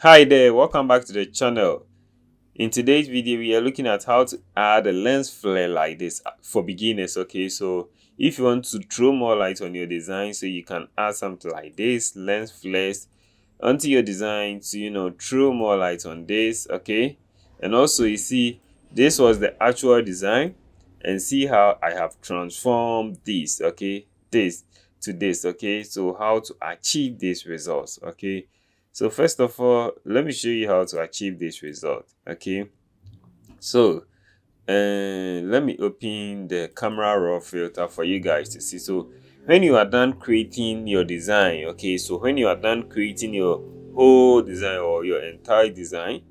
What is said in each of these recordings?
Hi there, welcome back to the channel. In today's video, we are looking at how to add a lens flare like this for beginners. Okay, so if you want to throw more light on your design, so you can add something like this, lens flares onto your design to throw more light on this. Okay, and also you see this was the actual design, and see how I have transformed this. Okay, this to this. Okay, so how to achieve these results. Okay, so first of all, let me show you how to achieve this result. Okay, so let me open the camera raw filter for you guys to see. So when you are done creating your design, okay, so when you are done creating your whole design or your entire design,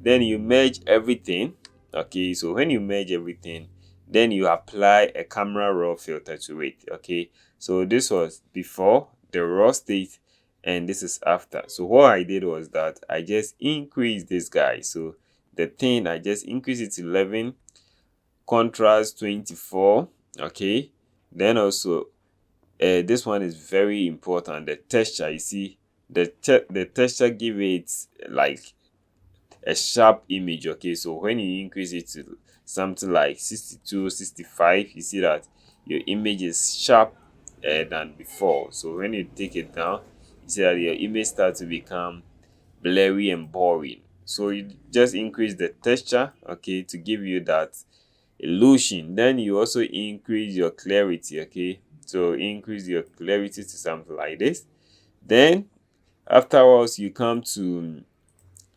then you merge everything. Okay, so when you merge everything, then you apply a camera raw filter to it. Okay, so this was before the raw state, and this is after. So what I did was that I just increased this guy. So the thing, I just increased it to 11, contrast 24. Okay, then also this one is very important, the texture. You see the texture give it like a sharp image. Okay, so when you increase it to something like 62, 65, you see that your image is sharp than before. So when you take it down, you see that your image starts to become blurry and boring. So you just increase the texture, okay, to give you that illusion. Then you also increase your clarity. Okay, so increase your clarity to something like this. Then afterwards you come to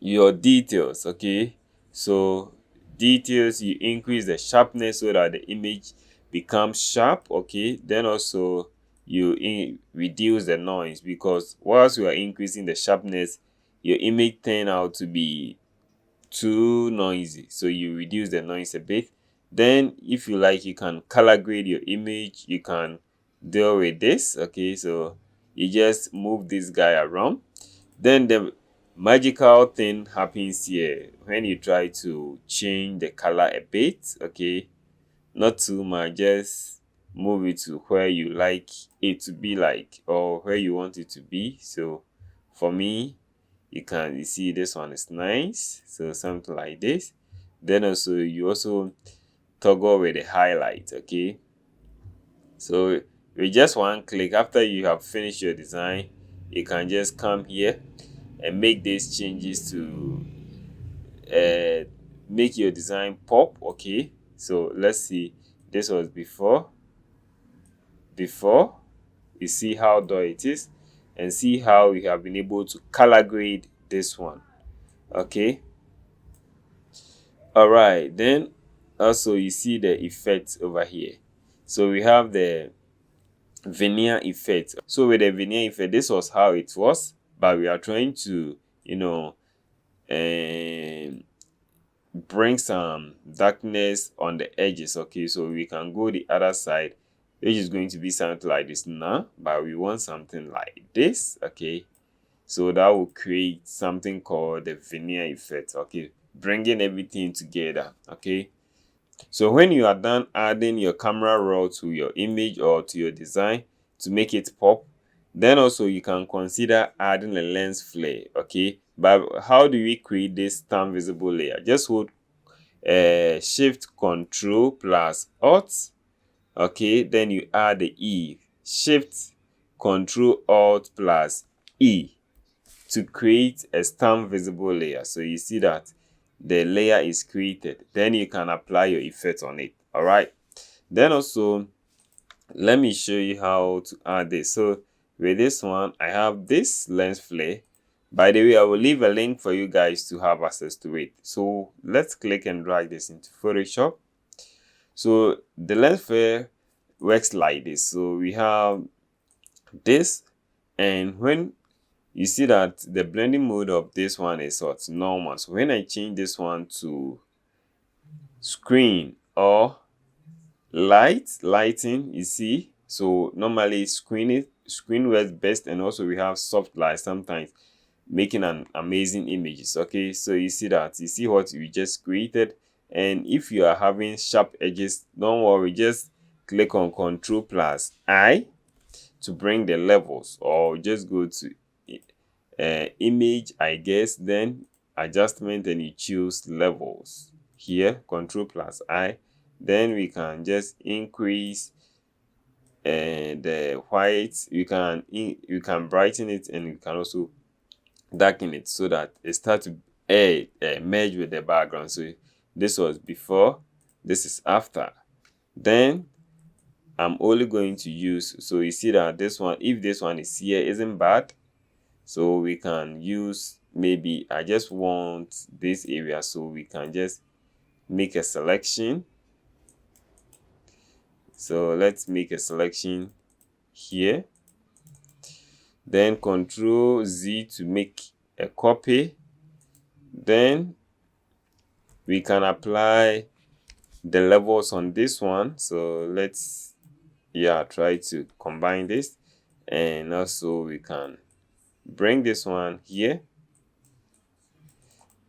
your details. Okay, so details, you increase the sharpness so that the image becomes sharp. Okay, then also you reduce the noise, because whilst you are increasing the sharpness, your image turn out to be too noisy, so you reduce the noise a bit. Then if you like, you can color grade your image. You can deal with this. Okay, so you just move this guy around. Then the magical thing happens here when you try to change the color a bit. Okay, not too much, just move it to where you like it to be, like, or where you want it to be. So for me, you see this one is nice, so something like this. Then also you also toggle with the highlight. Okay, so with just one click, after you have finished your design, you can just come here and make these changes to uh, make your design pop. Okay, so let's see, this was before. You see how dull it is, and see how we have been able to color grade this one. Okay, all right, then also you see the effects over here. So we have the veneer effect. So with the veneer effect, this was how it was, but we are trying to um bring some darkness on the edges. Okay, so we can go the other side, which is going to be something like this now, but we want something like this. Okay, so that will create something called the veneer effect. Okay, bringing everything together. Okay, so when you are done adding your camera raw to your image or to your design to make it pop, then also you can consider adding a lens flare. Okay, but how do we create this turn visible layer? Just hold shift control plus alt. Okay, then you add the E, shift control alt plus E, to create a stamp visible layer. So you see that the layer is created. Then you can apply your effect on it. All right, then also let me show you how to add this. So with this one, I have this lens flare. By the way, I will leave a link for you guys to have access to it. So let's click and drag this into Photoshop. So the lens flare works like this. So we have this, and when you see that the blending mode of this one is what, normal. So when I change this one to screen or lighting, you see, so normally screen works best, and also we have soft light sometimes making an amazing images. Okay, so you see that, you see what we just created. And if you are having sharp edges, don't worry, just click on Ctrl plus I to bring the levels, or just go to image, I guess, then adjustment, and you choose levels here, Ctrl+I. Then we can just increase the white. You can brighten it, and you can also darken it so that it starts to merge with the background. So this was before, this is after. Then I'm only going to use, so you see that this one, if this one is here, isn't bad, so we can use, maybe I just want this area, so we can just make a selection. So let's make a selection here, then Ctrl Z to make a copy. Then we can apply the levels on this one. So let's try to combine this, and also we can bring this one here,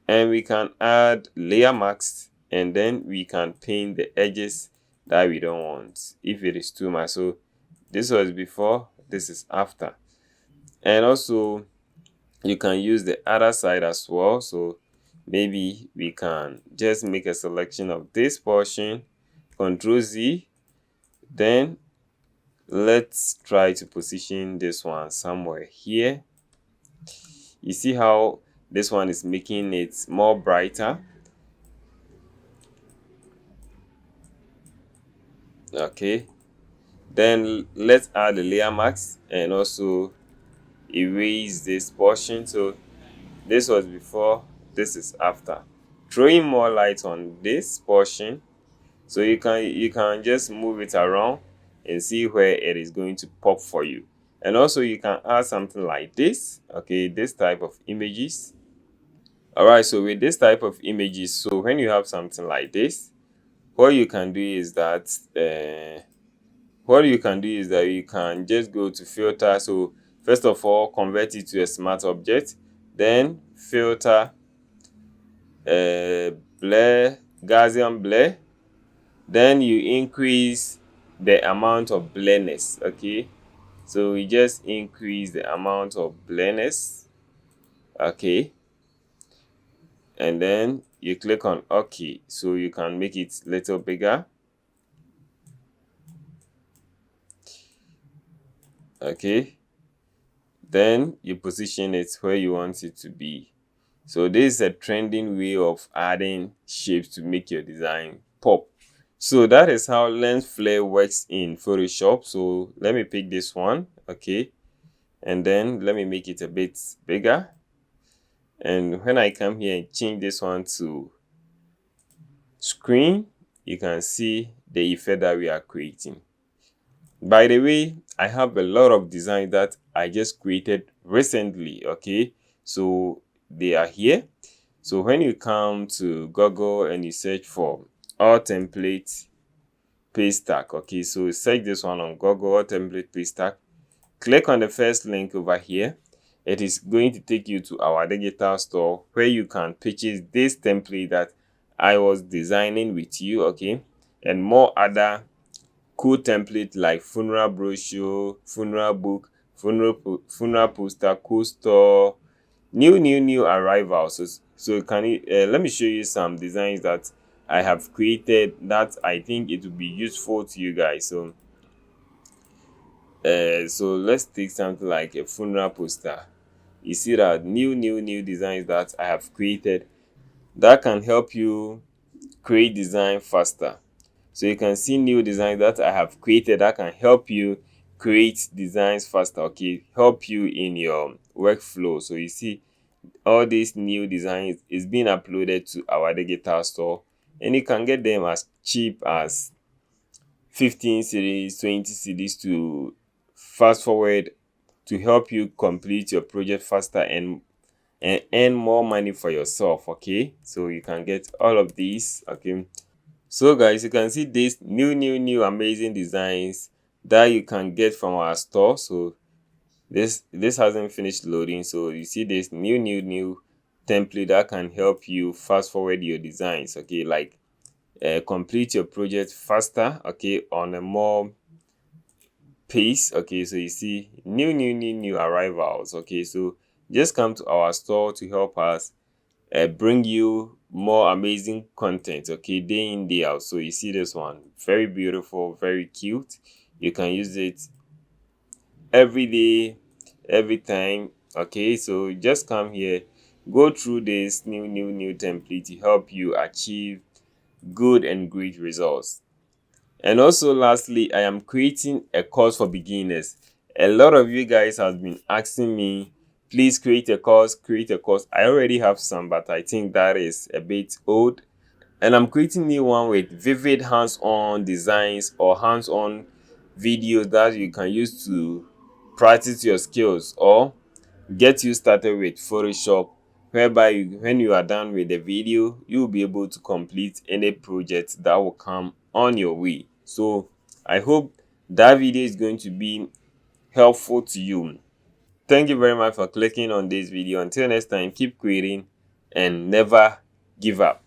and we can add layer masks, and then we can paint the edges that we don't want if it is too much. So this was before, this is after. And also you can use the other side as well. So maybe we can just make a selection of this portion, Ctrl Z. Then let's try to position this one somewhere here. You see how this one is making it more brighter. Okay, then let's add the layer mask and also erase this portion. So this was before, this is after. Throwing more light on this portion, so you can just move it around and see where it is going to pop for you. And also you can add something like this, okay, this type of images. All right, so with this type of images, so when you have something like this, what you can do is that you can just go to filter. So first of all, convert it to a smart object, then filter, blur, Gaussian blur. Then you increase the amount of blurriness. Okay, so we just increase the amount of blurriness. Okay, and then you click on OK, so you can make it a little bigger. Okay, then you position it where you want it to be. So this is a trending way of adding shapes to make your design pop. So that is how lens flare works in Photoshop. So let me pick this one. Okay, and then let me make it a bit bigger. And when I come here and change this one to screen, you can see the effect that we are creating. By the way, I have a lot of designs that I just created recently. Okay, so they are here. So when you come to Google and you search for all template paste tag, okay, so search this one on Google, all template paste tag. Click on the first link over here. It is going to take you to our digital store where you can purchase this template that I was designing with you, okay, and more other cool template like funeral brochure, funeral book, funeral poster, cool store, new arrivals. So can you let me show you some designs that I have created that I think it will be useful to you guys. So let's take something like a funeral poster. You see that new designs that I have created that can help you create design faster. So you can see new designs that I have created that can help you create designs faster, okay, help you in your workflow. So you see all these new designs is being uploaded to our digital store, and you can get them as cheap as 15 cedis, 20 cedis to fast forward to help you complete your project faster and earn more money for yourself. Okay, so you can get all of these. Okay, so guys, you can see these new amazing designs that you can get from our store. So this hasn't finished loading, so you see this new template that can help you fast forward your designs, okay, like complete your project faster, okay, on a more pace. Okay, so you see new arrivals. Okay, so just come to our store to help us bring you more amazing content, okay, day in day out. So you see this one, very beautiful, very cute. You can use it every day, every time, okay. So just come here, go through this new template to help you achieve good and great results. And also lastly, I am creating a course for beginners. A lot of you guys have been asking me, please create a course, create a course. I already have some, but I think that is a bit old. And I'm creating a new one with vivid hands-on designs or hands-on videos that you can use to practice your skills or get you started with Photoshop, whereby when you are done with the video, you'll be able to complete any project that will come on your way. So I hope that video is going to be helpful to you. Thank you very much for clicking on this video. Until next time, keep creating and never give up.